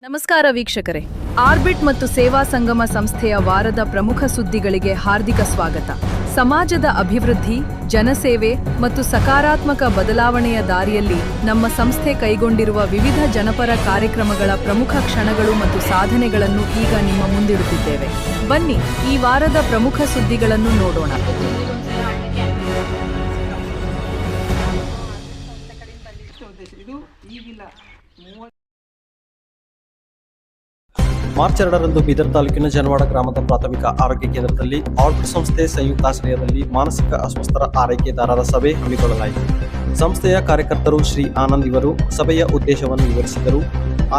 ನಮಸ್ಕಾರ ವೀಕ್ಷಕರೇ. ಆರ್ಬಿಟ್ ಮತ್ತು ಸೇವಾ ಸಂಗಮ ಸಂಸ್ಥೆಯ ವಾರದ ಪ್ರಮುಖ ಸುದ್ದಿಗಳಿಗೆ ಹಾರ್ದಿಕ ಸ್ವಾಗತ. ಸಮಾಜದ ಅಭಿವೃದ್ಧಿ, ಜನಸೇವೆ ಮತ್ತು ಸಕಾರಾತ್ಮಕ ಬದಲಾವಣೆಯ ದಾರಿಯಲ್ಲಿ ನಮ್ಮ ಸಂಸ್ಥೆ ಕೈಗೊಂಡಿರುವ ವಿವಿಧ ಜನಪರ ಕಾರ್ಯಕ್ರಮಗಳ ಪ್ರಮುಖ ಕ್ಷಣಗಳು ಮತ್ತು ಸಾಧನೆಗಳನ್ನು ಈಗ ನಿಮ್ಮ ಮುಂದಿಡುತ್ತಿದ್ದೇವೆ. ಬನ್ನಿ ಈ ವಾರದ ಪ್ರಮುಖ ಸುದ್ದಿಗಳನ್ನು ನೋಡೋಣ. ಮಾರ್ಚ್ 2ರಂದು ಬೀದರ್ ತಾಲೂಕಿನ ಜನವಾಡ ಗ್ರಾಮದ ಪ್ರಾಥಮಿಕ ಆರೋಗ್ಯ ಕೇಂದ್ರದಲ್ಲಿ ಆರ್ಬಿಟ್ ಸಂಸ್ಥೆ ಸಂಯುಕ್ತಾಶ್ರಯದಲ್ಲಿ ಮಾನಸಿಕ ಅಸ್ವಸ್ಥರ ಆರೈಕೆದಾರರ ಸಭೆ ಹಮ್ಮಿಕೊಳ್ಳಲಾಯಿತು. ಸಂಸ್ಥೆಯ ಕಾರ್ಯಕರ್ತರು ಶ್ರೀ ಆನಂದ್ ಇವರು ಸಭೆಯ ಉದ್ದೇಶವನ್ನು ವಿವರಿಸಿದರು.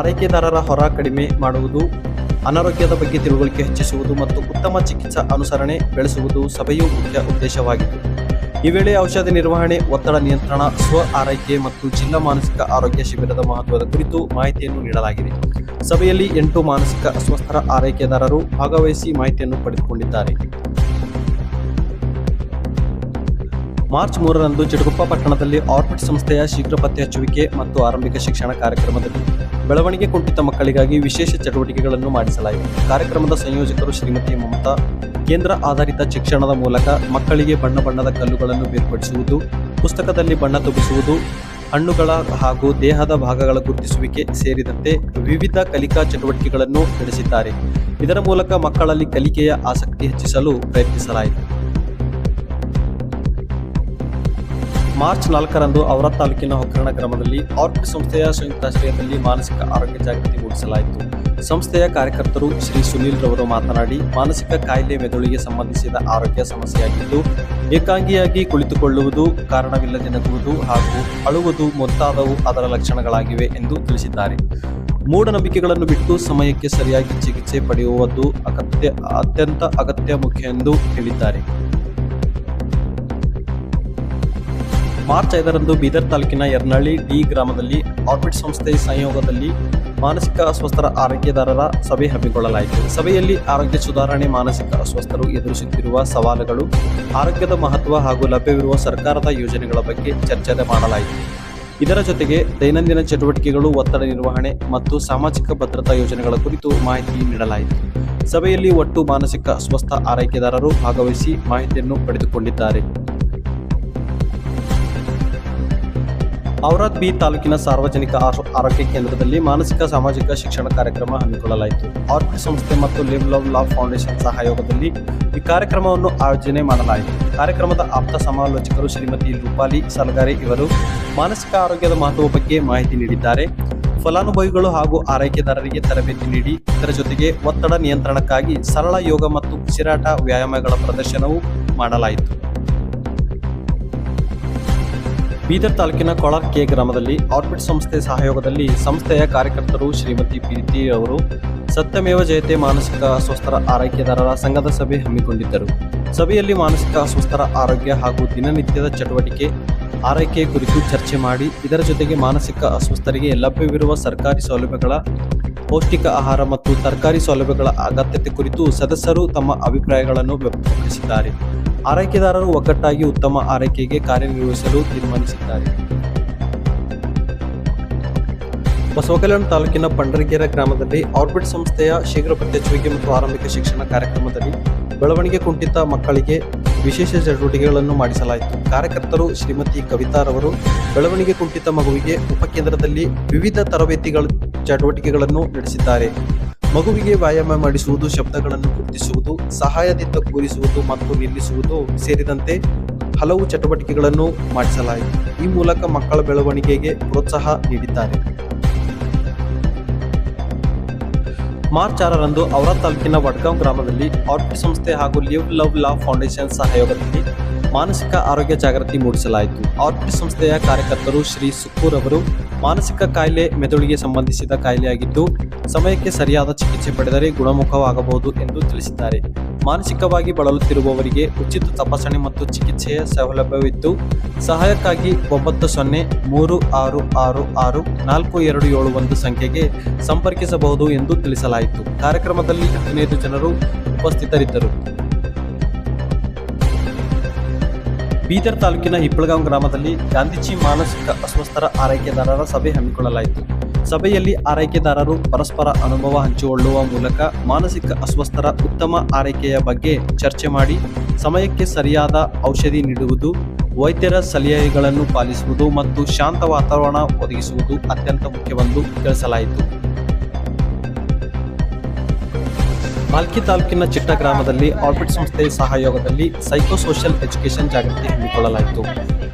ಆರೈಕೆದಾರರ ಹೊರ ಕಡಿಮೆ ಮಾಡುವುದು, ಅನಾರೋಗ್ಯದ ಬಗ್ಗೆ ತಿಳುವಳಿಕೆ ಹೆಚ್ಚಿಸುವುದು ಮತ್ತು ಉತ್ತಮ ಚಿಕಿತ್ಸಾ ಅನುಸರಣೆ ಬೆಳೆಸುವುದು ಸಭೆಯ ಮುಖ್ಯ ಉದ್ದೇಶವಾಗಿತ್ತು. ಈ ವೇಳೆ ಔಷಧ ನಿರ್ವಹಣೆ, ಒತ್ತಡ ನಿಯಂತ್ರಣ, ಸ್ವ ಆರೈಕೆ ಮತ್ತು ಜಿಲ್ಲಾ ಮಾನಸಿಕ ಆರೋಗ್ಯ ಶಿಬಿರದ ಮಹತ್ವದ ಕುರಿತು ಮಾಹಿತಿಯನ್ನು ನೀಡಲಾಗಿದೆ. ಸಭೆಯಲ್ಲಿ 8 ಮಾನಸಿಕ ಅಸ್ವಸ್ಥರ ಆರೈಕೆದಾರರು ಭಾಗವಹಿಸಿ ಮಾಹಿತಿಯನ್ನು ಪಡೆದುಕೊಂಡಿದ್ದಾರೆ. ಮಾರ್ಚ್ 3ರಂದು ಚಿಟಗುಪ್ಪ ಪಟ್ಟಣದಲ್ಲಿ ಆರ್ಬಿಟ್ ಸಂಸ್ಥೆಯ ಶೀಘ್ರ ಪತ್ತೆ ಹಚ್ಚುವಿಕೆ ಮತ್ತು ಆರಂಭಿಕ ಶಿಕ್ಷಣ ಕಾರ್ಯಕ್ರಮದಲ್ಲಿ ಬೆಳವಣಿಗೆ ಕುಂಠಿತ ಮಕ್ಕಳಿಗಾಗಿ ವಿಶೇಷ ಚಟುವಟಿಕೆಗಳನ್ನು ಮಾಡಿಸಲಾಯಿತು. ಕಾರ್ಯಕ್ರಮದ ಸಂಯೋಜಕರು ಶ್ರೀಮತಿ ಮಮತಾ, ಕೇಂದ್ರ ಆಧಾರಿತ ಶಿಕ್ಷಣದ ಮೂಲಕ ಮಕ್ಕಳಿಗೆ ಬಣ್ಣ ಬಣ್ಣದ ಕಲ್ಲುಗಳನ್ನು ಬೇರ್ಪಡಿಸುವುದು, ಪುಸ್ತಕದಲ್ಲಿ ಬಣ್ಣ ತುಂಬಿಸುವುದು, ಹಣ್ಣುಗಳ ಹಾಗೂ ದೇಹದ ಭಾಗಗಳ ಗುರುತಿಸುವಿಕೆ ಸೇರಿದಂತೆ ವಿವಿಧ ಕಲಿಕಾ ಚಟುವಟಿಕೆಗಳನ್ನು ನಡೆಸಿದ್ದಾರೆ. ಇದರ ಮೂಲಕ ಮಕ್ಕಳಲ್ಲಿ ಕಲಿಕೆಯ ಆಸಕ್ತಿ ಹೆಚ್ಚಿಸಲು ಪ್ರಯತ್ನಿಸಲಾಯಿತು. ಮಾರ್ಚ್ 4ರಂದು ಔರಾದ್ ತಾಲೂಕಿನ ಹೊಕ್ಕರಣ ಗ್ರಾಮದಲ್ಲಿ ಆರ್ಬಿಟ್ ಸಂಸ್ಥೆಯ ಸಂಯುಕ್ತಾಶ್ರಯದಲ್ಲಿ ಮಾನಸಿಕ ಆರೋಗ್ಯ ಜಾಗೃತಿ ಮೂಡಿಸಲಾಯಿತು. ಸಂಸ್ಥೆಯ ಕಾರ್ಯಕರ್ತರು ಶ್ರೀ ಸುನೀಲ್ ರವರು ಮಾತನಾಡಿ, ಮಾನಸಿಕ ಕಾಯಿಲೆ ಮೆದುಳಿಗೆ ಸಂಬಂಧಿಸಿದ ಆರೋಗ್ಯ ಸಮಸ್ಯೆಯಾಗಿದ್ದು, ಏಕಾಂಗಿಯಾಗಿ ಕುಳಿತುಕೊಳ್ಳುವುದು, ಕಾರಣವಿಲ್ಲದೆ ನಗುವುದು ಹಾಗೂ ಅಳುವುದು ಮುಂತಾದವು ಅದರ ಲಕ್ಷಣಗಳಾಗಿವೆ ಎಂದು ತಿಳಿಸಿದ್ದಾರೆ. ಮೂಢನಂಬಿಕೆಗಳನ್ನು ಬಿಟ್ಟು ಸಮಯಕ್ಕೆ ಸರಿಯಾಗಿ ಚಿಕಿತ್ಸೆ ಪಡೆಯುವುದು ಅತ್ಯಂತ ಅಗತ್ಯ ಮುಖ್ಯ ಎಂದು ಹೇಳಿದ್ದಾರೆ. ಮಾರ್ಚ್ 5ರಂದು ಬೀದರ್ ತಾಲೂಕಿನ ಯರ್ನಹಳ್ಳಿ ಡಿ ಗ್ರಾಮದಲ್ಲಿ ಆರ್ಬಿಟ್ ಸಂಸ್ಥೆ ಸಂಯೋಗದಲ್ಲಿ ಮಾನಸಿಕ ಅಸ್ವಸ್ಥರ ಆರೈಕೆದಾರರ ಸಭೆ ಹಮ್ಮಿಕೊಳ್ಳಲಾಯಿತು. ಸಭೆಯಲ್ಲಿ ಆರೋಗ್ಯ ಸುಧಾರಣೆ, ಮಾನಸಿಕ ಅಸ್ವಸ್ಥರು ಎದುರಿಸುತ್ತಿರುವ ಸವಾಲುಗಳು, ಆರೋಗ್ಯದ ಮಹತ್ವ ಹಾಗೂ ಲಭ್ಯವಿರುವ ಸರ್ಕಾರದ ಯೋಜನೆಗಳ ಬಗ್ಗೆ ಚರ್ಚೆ ಮಾಡಲಾಯಿತು. ಇದರ ಜೊತೆಗೆ ದೈನಂದಿನ ಚಟುವಟಿಕೆಗಳು, ಒತ್ತಡ ನಿರ್ವಹಣೆ ಮತ್ತು ಸಾಮಾಜಿಕ ಭದ್ರತಾ ಯೋಜನೆಗಳ ಕುರಿತು ಮಾಹಿತಿ ನೀಡಲಾಯಿತು. ಸಭೆಯಲ್ಲಿ ಒಟ್ಟು ಮಾನಸಿಕ ಅಸ್ವಸ್ಥ ಆರೈಕೆದಾರರು ಭಾಗವಹಿಸಿ ಮಾಹಿತಿಯನ್ನು ಪಡೆದುಕೊಂಡಿದ್ದಾರೆ. ಔರಾದ್ ಬಿ ತಾಲೂಕಿನ ಸಾರ್ವಜನಿಕ ಆರೋಗ್ಯ ಕೇಂದ್ರದಲ್ಲಿ ಮಾನಸಿಕ ಸಾಮಾಜಿಕ ಶಿಕ್ಷಣ ಕಾರ್ಯಕ್ರಮ ಹಮ್ಮಿಕೊಳ್ಳಲಾಯಿತು. ಆರ್ಬಿಟ್ ಸಂಸ್ಥೆ ಮತ್ತು ಲಿವ್ ಲವ್ ಲಾವ್ ಫೌಂಡೇಶನ್ ಸಹಯೋಗದಲ್ಲಿ ಈ ಕಾರ್ಯಕ್ರಮವನ್ನು ಆಯೋಜನೆ ಮಾಡಲಾಯಿತು. ಕಾರ್ಯಕ್ರಮದ ಆಪ್ತ ಸಮಾಲೋಚಕರು ಶ್ರೀಮತಿ ರೂಪಾಲಿ ಸಲಗಾರೆ ಇವರು ಮಾನಸಿಕ ಆರೋಗ್ಯದ ಮಹತ್ವದ ಬಗ್ಗೆ ಮಾಹಿತಿ ನೀಡಿದ್ದಾರೆ. ಫಲಾನುಭವಿಗಳು ಹಾಗೂ ಆರೈಕೆದಾರರಿಗೆ ತರಬೇತಿ ನೀಡಿ, ಇದರ ಜೊತೆಗೆ ಒತ್ತಡ ನಿಯಂತ್ರಣಕ್ಕಾಗಿ ಸರಳ ಯೋಗ ಮತ್ತು ಉಸಿರಾಟ ವ್ಯಾಯಾಮಗಳ ಪ್ರದರ್ಶನವೂ ಮಾಡಲಾಯಿತು. ಬೀದರ್ ತಾಲೂಕಿನ ಕೊಳಾರ್ ಕೆ ಗ್ರಾಮದಲ್ಲಿ ಆರ್ಬಿಟ್ ಸಂಸ್ಥೆ ಸಹಯೋಗದಲ್ಲಿ ಸಂಸ್ಥೆಯ ಕಾರ್ಯಕರ್ತರು ಶ್ರೀಮತಿ ಪ್ರೀತಿ ಅವರು ಸತ್ಯಮೇವ ಜಯತೆ ಮಾನಸಿಕ ಅಸ್ವಸ್ಥರ ಆರೈಕೆದಾರರ ಸಂಘದ ಸಭೆ ಹಮ್ಮಿಕೊಂಡಿದ್ದರು. ಸಭೆಯಲ್ಲಿ ಮಾನಸಿಕ ಅಸ್ವಸ್ಥರ ಆರೋಗ್ಯ ಹಾಗೂ ದಿನನಿತ್ಯದ ಚಟುವಟಿಕೆ, ಆರೈಕೆ ಕುರಿತು ಚರ್ಚೆ ಮಾಡಿ, ಇದರ ಜೊತೆಗೆ ಮಾನಸಿಕ ಅಸ್ವಸ್ಥರಿಗೆ ಲಭ್ಯವಿರುವ ಸರ್ಕಾರಿ ಸೌಲಭ್ಯಗಳ, ಪೌಷ್ಟಿಕ ಆಹಾರ ಮತ್ತು ತರಕಾರಿ ಸೌಲಭ್ಯಗಳ ಅಗತ್ಯತೆ ಕುರಿತು ಸದಸ್ಯರು ತಮ್ಮ ಅಭಿಪ್ರಾಯಗಳನ್ನು ವ್ಯಕ್ತಪಡಿಸಿದ್ದಾರೆ. ಆರೈಕೆದಾರರು ಒಗ್ಗಟ್ಟಾಗಿ ಉತ್ತಮ ಆರೈಕೆಗೆ ಕಾರ್ಯನಿರ್ವಹಿಸಲು ತೀರ್ಮಾನಿಸಿದ್ದಾರೆ. ಬಸವಕಲ್ಯಾಣ ತಾಲೂಕಿನ ಪಂಡರಗೆರೆ ಗ್ರಾಮದಲ್ಲಿ ಆರ್ಬಿಟ್ ಸಂಸ್ಥೆಯ ಶೀಘ್ರ ಪತ್ತೆಹಚ್ಚುವಿಕೆ ಮತ್ತು ಆರಂಭಿಕ ಶಿಕ್ಷಣ ಕಾರ್ಯಕ್ರಮದಲ್ಲಿ ಬೆಳವಣಿಗೆ ಕುಂಠಿತ ಮಕ್ಕಳಿಗೆ ವಿಶೇಷ ಚಟುವಟಿಕೆಗಳನ್ನು ಮಾಡಿಸಲಾಯಿತು. ಕಾರ್ಯಕರ್ತರು ಶ್ರೀಮತಿ ಕವಿತಾರವರು ಬೆಳವಣಿಗೆ ಕುಂಠಿತ ಮಗುವಿಗೆ ಉಪಕೇಂದ್ರದಲ್ಲಿ ವಿವಿಧ ಚಟುವಟಿಕೆಗಳನ್ನು ನಡೆಸಿದ್ದಾರೆ. ಮಗುವಿಗೆ ವ್ಯಾಯಾಮ ಮಾಡಿಸುವುದು, ಶಬ್ದಗಳನ್ನು ಗುರುತಿಸುವುದು, ಸಹಾಯದಿಂದ ಕೂರಿಸುವುದು ಮತ್ತು ನಿಲ್ಲಿಸುವುದು ಸೇರಿದಂತೆ ಹಲವು ಚಟುವಟಿಕೆಗಳನ್ನು ಮಾಡಿಸಲಾಯಿತು. ಈ ಮೂಲಕ ಮಕ್ಕಳ ಬೆಳವಣಿಗೆಗೆ ಪ್ರೋತ್ಸಾಹ ನೀಡಿದ್ದಾರೆ. ಮಾರ್ಚ್ 6ರಂದು ಔರಾದ್ ತಾಲೂಕಿನ ವಡ್ಗಾಂವ್ ಗ್ರಾಮದಲ್ಲಿ ಆರ್ಬಿಟ್ ಸಂಸ್ಥೆ ಹಾಗೂ ಲಿವ್ ಲವ್ ಲಾವ್ ಫೌಂಡೇಶನ್ ಸಹಯೋಗದಲ್ಲಿ ಮಾನಸಿಕ ಆರೋಗ್ಯ ಜಾಗೃತಿ ಮೂಡಿಸಲಾಯಿತು. ಆರ್ಬಿಟ್ ಸಂಸ್ಥೆಯ ಕಾರ್ಯಕರ್ತರು ಶ್ರೀ ಸುಕ್ಕೂರ್ ಅವರು ಮಾನಸಿಕ ಕಾಯಿಲೆ ಮೆದುಳಿಗೆ ಸಂಬಂಧಿಸಿದ ಕಾಯಿಲೆಯಾಗಿದ್ದು, ಸಮಯಕ್ಕೆ ಸರಿಯಾದ ಚಿಕಿತ್ಸೆ ಪಡೆದರೆ ಗುಣಮುಖವಾಗಬಹುದು ಎಂದು ತಿಳಿಸಿದ್ದಾರೆ. ಮಾನಸಿಕವಾಗಿ ಬಳಲುತ್ತಿರುವವರಿಗೆ ಉಚಿತ ತಪಾಸಣೆ ಮತ್ತು ಚಿಕಿತ್ಸೆಯ ಸೌಲಭ್ಯವಿದ್ದು, ಸಹಾಯಕ್ಕಾಗಿ 9036664271 ಸಂಖ್ಯೆಗೆ ಸಂಪರ್ಕಿಸಬಹುದು ಎಂದು ತಿಳಿಸಲಾಯಿತು. ಕಾರ್ಯಕ್ರಮದಲ್ಲಿ 15 ಜನರು ಉಪಸ್ಥಿತರಿದ್ದರು. ಬೀದರ್ ತಾಲೂಕಿನ ಹಿಪ್ಪಳಗಾಂವ್ ಗ್ರಾಮದಲ್ಲಿ ಗಾಂಧೀಜಿ ಮಾನಸಿಕ ಅಸ್ವಸ್ಥರ ಆರೈಕೆದಾರರ ಸಭೆ ಹಮ್ಮಿಕೊಳ್ಳಲಾಯಿತು. ಸಭೆಯಲ್ಲಿ ಆರೈಕೆದಾರರು ಪರಸ್ಪರ ಅನುಭವ ಹಂಚಿಕೊಳ್ಳುವ ಮೂಲಕ ಮಾನಸಿಕ ಅಸ್ವಸ್ಥರ ಉತ್ತಮ ಆರೈಕೆಯ ಬಗ್ಗೆ ಚರ್ಚೆ ಮಾಡಿ ಸಮಯಕ್ಕೆ ಸರಿಯಾದ ಔಷಧಿ ನೀಡುವುದು, ವೈದ್ಯರ ಸಲಹೆಗಳನ್ನು ಪಾಲಿಸುವುದು ಮತ್ತು ಶಾಂತ ವಾತಾವರಣ ಒದಗಿಸುವುದು ಅತ್ಯಂತ ಮುಖ್ಯವೆಂದು ತಿಳಿಸಲಾಯಿತು. ಭಾಲ್ಕಿ ತಾಲೂಕಿನ ಚಿಟ್ಟ ಗ್ರಾಮದಲ್ಲಿ ಆರ್ಬಿಟ್ ಸಂಸ್ಥೆ ಸಹಯೋಗದಲ್ಲಿ ಸೈಕೋಸೋಷಿಯಲ್ ಎಜುಕೇಷನ್ ಜಾಗೃತಿ ಹಮ್ಮಿಕೊಳ್ಳಲಾಯಿತು.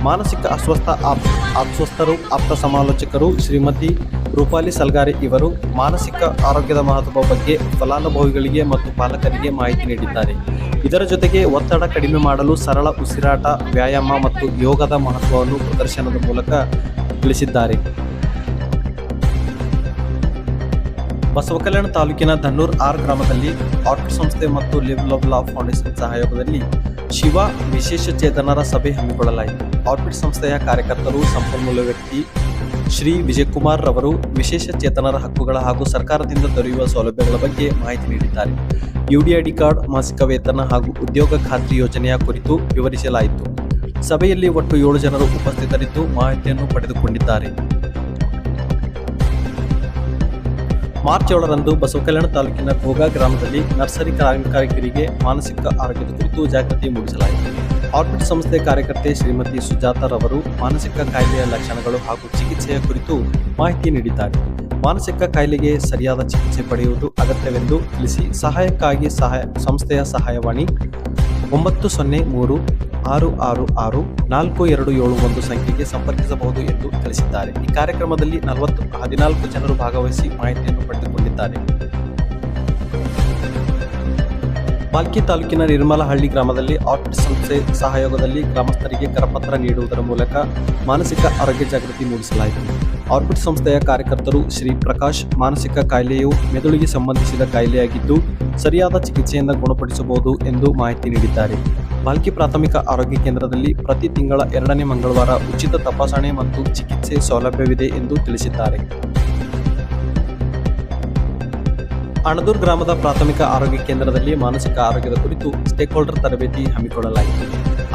ಮಾನಸಿಕ ಅಸ್ವಸ್ಥರು ಆಪ್ತ ಸಮಾಲೋಚಕರು ಶ್ರೀಮತಿ ರೂಪಾಲಿ ಸಲ್ಗಾರಿ ಇವರು ಮಾನಸಿಕ ಆರೋಗ್ಯದ ಮಹತ್ವದ ಬಗ್ಗೆ ಫಲಾನುಭವಿಗಳಿಗೆ ಮತ್ತು ಪಾಲಕರಿಗೆ ಮಾಹಿತಿ ನೀಡಿದ್ದಾರೆ. ಇದರ ಜೊತೆಗೆ ಒತ್ತಡ ಕಡಿಮೆ ಮಾಡಲು ಸರಳ ಉಸಿರಾಟ, ವ್ಯಾಯಾಮ ಮತ್ತು ಯೋಗದ ಮಹತ್ವವನ್ನು ಪ್ರದರ್ಶನದ ಮೂಲಕ ತಿಳಿಸಿದ್ದಾರೆ. ಬಸವಕಲ್ಯಾಣ ತಾಲೂಕಿನ ಧನ್ನೂರ್ ಆರ್ ಗ್ರಾಮದಲ್ಲಿ ಆರ್ಬಿಟ್ ಸಂಸ್ಥೆ ಮತ್ತು ಲಿವ್ ಲವ್ ಲಾ ಫೌಂಡೇಶನ್ ಸಹಯೋಗದಲ್ಲಿ ಶಿವ ವಿಶೇಷ ಚೇತನರ ಸಭೆ ಹಮ್ಮಿಕೊಳ್ಳಲಾಯಿತು. ಆರ್ಬಿಟ್ ಸಂಸ್ಥೆಯ ಕಾರ್ಯಕರ್ತರು ಸಂಪನ್ಮೂಲ ವ್ಯಕ್ತಿ ಶ್ರೀ ವಿಜಯಕುಮಾರ್ ರವರು ವಿಶೇಷ ಚೇತನರ ಹಕ್ಕುಗಳ ಹಾಗೂ ಸರ್ಕಾರದಿಂದ ದೊರೆಯುವ ಸೌಲಭ್ಯಗಳ ಬಗ್ಗೆ ಮಾಹಿತಿ ನೀಡಿದ್ದಾರೆ. ಯುಡಿಐಡಿ ಕಾರ್ಡ್, ಮಾಸಿಕ ವೇತನ ಹಾಗೂ ಉದ್ಯೋಗ ಖಾತ್ರಿ ಯೋಜನೆಯ ಕುರಿತು ವಿವರಿಸಲಾಯಿತು. ಸಭೆಯಲ್ಲಿ ಒಟ್ಟು 7 ಜನರು ಉಪಸ್ಥಿತರಿದ್ದು ಮಾಹಿತಿಯನ್ನು ಪಡೆದುಕೊಂಡಿದ್ದಾರೆ. ಮಾರ್ಚ್ 7ರಂದು ಬಸವಕಲ್ಯಾಣ ತಾಲೂಕಿನ ಗೋಗಾ ಗ್ರಾಮದಲ್ಲಿ ನರ್ಸರಿ ಕಾರ್ಮಿಕರಿಗೆ ಮಾನಸಿಕ ಆರೋಗ್ಯದ ಕುರಿತು ಜಾಗೃತಿ ಮೂಡಿಸಲಾಯಿತು. ಆರ್ಬಿಟ್ ಸಂಸ್ಥೆ ಕಾರ್ಯಕರ್ತೆ ಶ್ರೀಮತಿ ಸುಜಾತ ರವರು ಮಾನಸಿಕ ಕಾಯಿಲೆಯ ಲಕ್ಷಣಗಳು ಹಾಗೂ ಚಿಕಿತ್ಸೆಯ ಕುರಿತು ಮಾಹಿತಿ ನೀಡಿದ್ದಾರೆ. ಮಾನಸಿಕ ಕಾಯಿಲೆಗೆ ಸರಿಯಾದ ಚಿಕಿತ್ಸೆ ಪಡೆಯುವುದು ಅಗತ್ಯವೆಂದು ತಿಳಿಸಿ ಸಹಾಯಕ್ಕಾಗಿ ಸಂಸ್ಥೆಯ ಸಹಾಯವಾಣಿ 903-666-4271 ಸಂಖ್ಯೆಗೆ ಸಂಪರ್ಕಿಸಬಹುದು ಎಂದು ತಿಳಿಸಿದ್ದಾರೆ. ಈ ಕಾರ್ಯಕ್ರಮದಲ್ಲಿ 14 ಜನರು ಭಾಗವಹಿಸಿ ಮಾಹಿತಿಯನ್ನು ಪಡೆದುಕೊಂಡಿದ್ದಾರೆ. ಭಾಲ್ಕಿ ತಾಲೂಕಿನ ನಿರ್ಮಲಹಳ್ಳಿ ಗ್ರಾಮದಲ್ಲಿ ಆರ್ಬಿಟ್ ಸಂಸ್ಥೆ ಸಹಯೋಗದಲ್ಲಿ ಗ್ರಾಮಸ್ಥರಿಗೆ ಕರಪತ್ರ ನೀಡುವುದರ ಮೂಲಕ ಮಾನಸಿಕ ಆರೋಗ್ಯ ಜಾಗೃತಿ ಮೂಡಿಸಲಾಯಿತು. ಆರ್ಬಿಟ್ ಸಂಸ್ಥೆಯ ಕಾರ್ಯಕರ್ತರು ಶ್ರೀ ಪ್ರಕಾಶ್ ಮಾನಸಿಕ ಕಾಯಿಲೆಯು ಮೆದುಳಿಗೆ ಸಂಬಂಧಿಸಿದ ಕಾಯಿಲೆಯಾಗಿದ್ದು ಸರಿಯಾದ ಚಿಕಿತ್ಸೆಯಿಂದ ಗುಣಪಡಿಸಬಹುದು ಎಂದು ಮಾಹಿತಿ ನೀಡಿದ್ದಾರೆ. ಭಾಲ್ಕಿ ಪ್ರಾಥಮಿಕ ಆರೋಗ್ಯ ಕೇಂದ್ರದಲ್ಲಿ ಪ್ರತಿ ತಿಂಗಳ 2ನೇ ಮಂಗಳವಾರ ಉಚಿತ ತಪಾಸಣೆ ಮತ್ತು ಚಿಕಿತ್ಸೆ ಸೌಲಭ್ಯವಿದೆ ಎಂದು ತಿಳಿಸಿದ್ದಾರೆ. ಅಣದೂರ್ ಗ್ರಾಮದ ಪ್ರಾಥಮಿಕ ಆರೋಗ್ಯ ಕೇಂದ್ರದಲ್ಲಿ ಮಾನಸಿಕ ಆರೋಗ್ಯದ ಕುರಿತು ಸ್ಟೇಕ್ ಹೋಲ್ಡರ್ ತರಬೇತಿ ಹಮ್ಮಿಕೊಳ್ಳಲಾಯಿತು.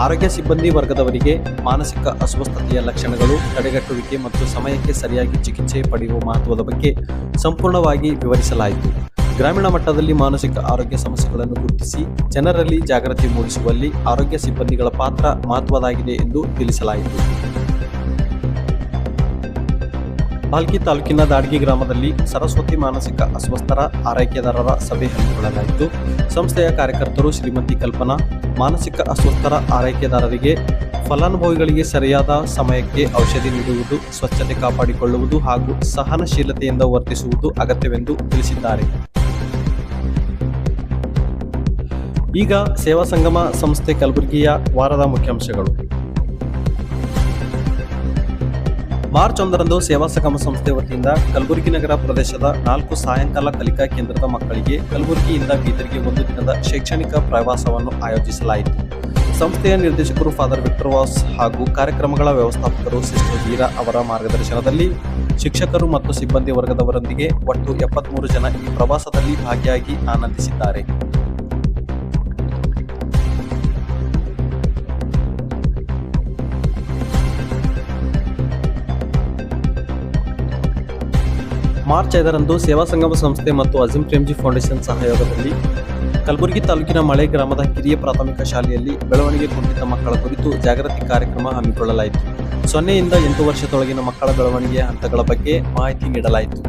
ಆರೋಗ್ಯ ಸಿಬ್ಬಂದಿ ವರ್ಗದವರಿಗೆ ಮಾನಸಿಕ ಅಸ್ವಸ್ಥತೆಯ ಲಕ್ಷಣಗಳು, ತಡೆಗಟ್ಟುವಿಕೆ ಮತ್ತು ಸಮಯಕ್ಕೆ ಸರಿಯಾಗಿ ಚಿಕಿತ್ಸೆ ಪಡೆಯುವ ಮಹತ್ವದ ಬಗ್ಗೆ ಸಂಪೂರ್ಣವಾಗಿ ವಿವರಿಸಲಾಯಿತು. ಗ್ರಾಮೀಣ ಮಟ್ಟದಲ್ಲಿ ಮಾನಸಿಕ ಆರೋಗ್ಯ ಸಮಸ್ಯೆಗಳನ್ನು ಗುರುತಿಸಿ ಜನರಲ್ಲಿ ಜಾಗೃತಿ ಮೂಡಿಸುವಲ್ಲಿ ಆರೋಗ್ಯ ಸಿಬ್ಬಂದಿಗಳ ಪಾತ್ರ ಮಹತ್ವದಾಗಿದೆ ಎಂದು ತಿಳಿಸಲಾಯಿತು. ಭಾಲ್ಕಿ ತಾಲೂಕಿನ ದಾಡ್ಗಿ ಗ್ರಾಮದಲ್ಲಿ ಸರಸ್ವತಿ ಮಾನಸಿಕ ಅಸ್ವಸ್ಥರ ಆರೈಕೆದಾರರ ಸಭೆ ಹಮ್ಮಿಕೊಳ್ಳಲಾಯಿತು. ಸಂಸ್ಥೆಯ ಕಾರ್ಯಕರ್ತರು ಶ್ರೀಮತಿ ಕಲ್ಪನಾ ಮಾನಸಿಕ ಅಸ್ವಸ್ಥರ ಆರೈಕೆದಾರರಿಗೆ ಫಲಾನುಭವಿಗಳಿಗೆ ಸರಿಯಾದ ಸಮಯಕ್ಕೆ ಔಷಧಿ ನೀಡುವುದು, ಸ್ವಚ್ಛತೆ ಕಾಪಾಡಿಕೊಳ್ಳುವುದು ಹಾಗೂ ಸಹನಶೀಲತೆಯಿಂದ ವರ್ತಿಸುವುದು ಅಗತ್ಯವೆಂದು ತಿಳಿಸಿದ್ದಾರೆ. ಈಗ ಸೇವಾ ಸಂಗಮ ಸಂಸ್ಥೆ ಕಲಬುರಗಿಯ ವಾರದ ಮುಖ್ಯಾಂಶಗಳು. ಮಾರ್ಚ್ 1ರಂದು ಸೇವಾ ಸಂಗಮ ಸಂಸ್ಥೆ ವತಿಯಿಂದ ಕಲಬುರಗಿ ನಗರ ಪ್ರದೇಶದ 4 ಸಾಯಂಕಾಲ ಕಲಿಕಾ ಕೇಂದ್ರದ ಮಕ್ಕಳಿಗೆ ಕಲಬುರಗಿಯಿಂದ ಬೀದರ್ಗೆ 1 ದಿನದ ಶೈಕ್ಷಣಿಕ ಪ್ರವಾಸವನ್ನು ಆಯೋಜಿಸಲಾಯಿತು. ಸಂಸ್ಥೆಯ ನಿರ್ದೇಶಕರು ಫಾದರ್ ವಿಕ್ಟರ್ ವಾಸ್ ಹಾಗೂ ಕಾರ್ಯಕ್ರಮಗಳ ವ್ಯವಸ್ಥಾಪಕರು ಸಿಸ್ಟರ್ ವೀರಾ ಅವರ ಮಾರ್ಗದರ್ಶನದಲ್ಲಿ ಶಿಕ್ಷಕರು ಮತ್ತು ಸಿಬ್ಬಂದಿ ವರ್ಗದವರೊಂದಿಗೆ ಒಟ್ಟು 73 ಜನ ಈ ಪ್ರವಾಸದಲ್ಲಿ ಭಾಗಿಯಾಗಿ ಆನಂದಿಸಿದ್ದಾರೆ. ಮಾರ್ಚ್ 5ರಂದು ಸೇವಾ ಸಂಗಮ ಸಂಸ್ಥೆ ಮತ್ತು ಅಜೀಂ ಪ್ರೇಮ್ಜಿ ಫೌಂಡೇಶನ್ ಸಹಯೋಗದಲ್ಲಿ ಕಲಬುರಗಿ ತಾಲೂಕಿನ ಮಳೆ ಗ್ರಾಮದ ಕಿರಿಯ ಪ್ರಾಥಮಿಕ ಶಾಲೆಯಲ್ಲಿ ಬೆಳವಣಿಗೆ ಕುಂಠಿತ ಮಕ್ಕಳ ಕುರಿತು ಜಾಗೃತಿ ಕಾರ್ಯಕ್ರಮ ಹಮ್ಮಿಕೊಳ್ಳಲಾಯಿತು. 0 ಇಂದ 8 ವರ್ಷದೊಳಗಿನ ಮಕ್ಕಳ ಬೆಳವಣಿಗೆಯ ಹಂತಗಳ ಬಗ್ಗೆ ಮಾಹಿತಿ ನೀಡಲಾಯಿತು.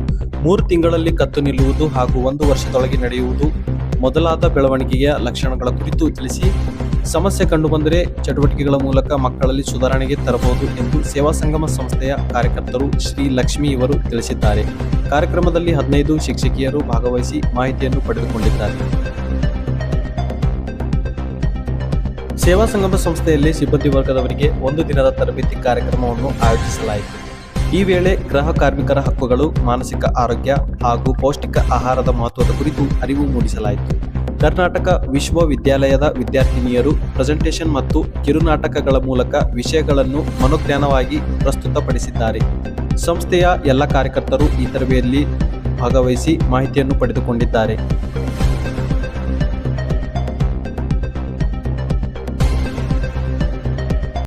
3 ತಿಂಗಳಲ್ಲಿ ಕತ್ತು ನಿಲ್ಲುವುದು ಹಾಗೂ 1 ವರ್ಷದೊಳಗೆ ನಡೆಯುವುದು ಮೊದಲಾದ ಬೆಳವಣಿಗೆಯ ಲಕ್ಷಣಗಳ ಕುರಿತು ತಿಳಿಸಿ ಸಮಸ್ಯೆ ಕಂಡುಬಂದರೆ ಚಟುವಟಿಕೆಗಳ ಮೂಲಕ ಮಕ್ಕಳಲ್ಲಿ ಸುಧಾರಣೆಗೆ ತರಬಹುದು ಎಂದು ಸೇವಾ ಸಂಗಮ ಸಂಸ್ಥೆಯ ಕಾರ್ಯಕರ್ತರು ಶ್ರೀ ಲಕ್ಷ್ಮಿ ಇವರು ತಿಳಿಸಿದ್ದಾರೆ. ಕಾರ್ಯಕ್ರಮದಲ್ಲಿ 15 ಶಿಕ್ಷಕಿಯರು ಭಾಗವಹಿಸಿ ಮಾಹಿತಿಯನ್ನು ಪಡೆದುಕೊಂಡಿದ್ದಾರೆ. ಸೇವಾ ಸಂಗಮ ಸಂಸ್ಥೆಯಲ್ಲಿ ಸಿಬ್ಬಂದಿ ವರ್ಗದವರಿಗೆ 1 ದಿನದ ತರಬೇತಿ ಕಾರ್ಯಕ್ರಮವನ್ನು ಆಯೋಜಿಸಲಾಯಿತು. ಈ ವೇಳೆ ಗೃಹ ಕಾರ್ಮಿಕರ ಹಕ್ಕುಗಳು, ಮಾನಸಿಕ ಆರೋಗ್ಯ ಹಾಗೂ ಪೌಷ್ಟಿಕ ಆಹಾರದ ಮಹತ್ವದ ಕುರಿತು ಅರಿವು ಮೂಡಿಸಲಾಯಿತು. ಕರ್ನಾಟಕ ವಿಶ್ವವಿದ್ಯಾಲಯದ ವಿದ್ಯಾರ್ಥಿನಿಯರು ಪ್ರೆಸೆಂಟೇಷನ್ ಮತ್ತು ಕಿರುನಾಟಕಗಳ ಮೂಲಕ ವಿಷಯಗಳನ್ನು ಮನೋಜ್ಞಾನವಾಗಿ ಪ್ರಸ್ತುತಪಡಿಸಿದ್ದಾರೆ. ಸಂಸ್ಥೆಯ ಎಲ್ಲ ಕಾರ್ಯಕರ್ತರು ಈ ತರಬೇತಿಯಲ್ಲಿ ಭಾಗವಹಿಸಿ ಮಾಹಿತಿಯನ್ನು ಪಡೆದುಕೊಂಡಿದ್ದಾರೆ.